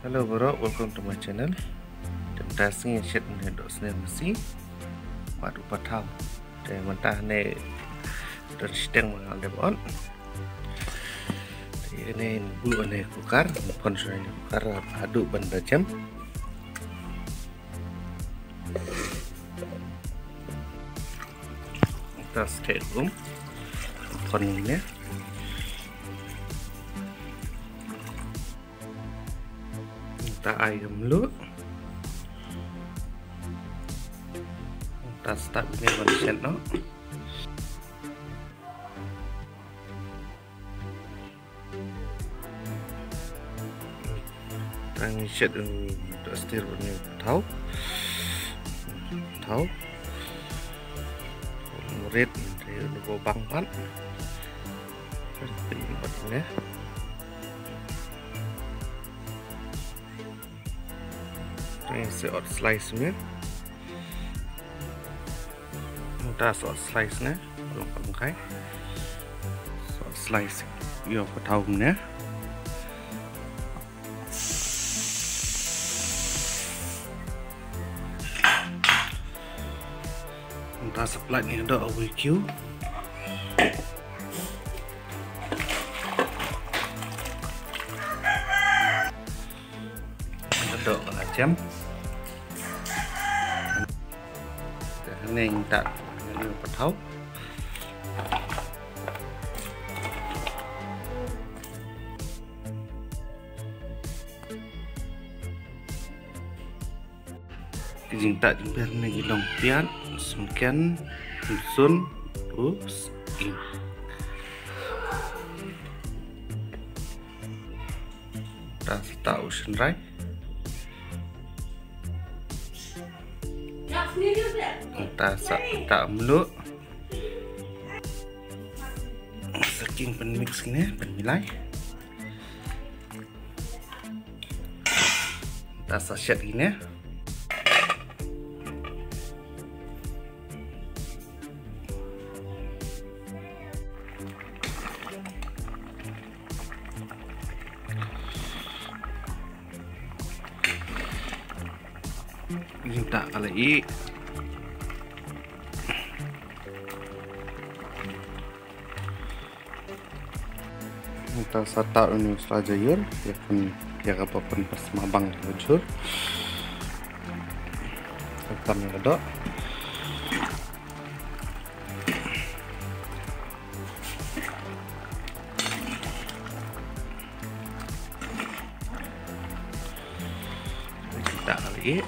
Hello bro, welcome to my channel. Chúng ta sẽ shit này độ snem si madu patau. Để mentah này dan sedang mengalami on. Ini bulu ini kukar, konsol ini kukar aduk benda jam. Kita stay room konnya. Ta ayam dulu. Ta start ini konsep no. Tang set untuk setir ini tahu murid dari nubo bangpan seperti ini. Ini short slice nya, mudah short slice nya, belum pakai short slice, yo petaunya. Mudah supply nya ada OQ. Ada jam. Nên tak ini patau kijing tak dibiar lagi lompian semakin sun terus ini tak tahu senrai tak meluk saking penmix ini penilai tak saset ini minta kali kita sata ini selajayur ya kan ya kapan pas mabang lajur hitam yang ada kita kali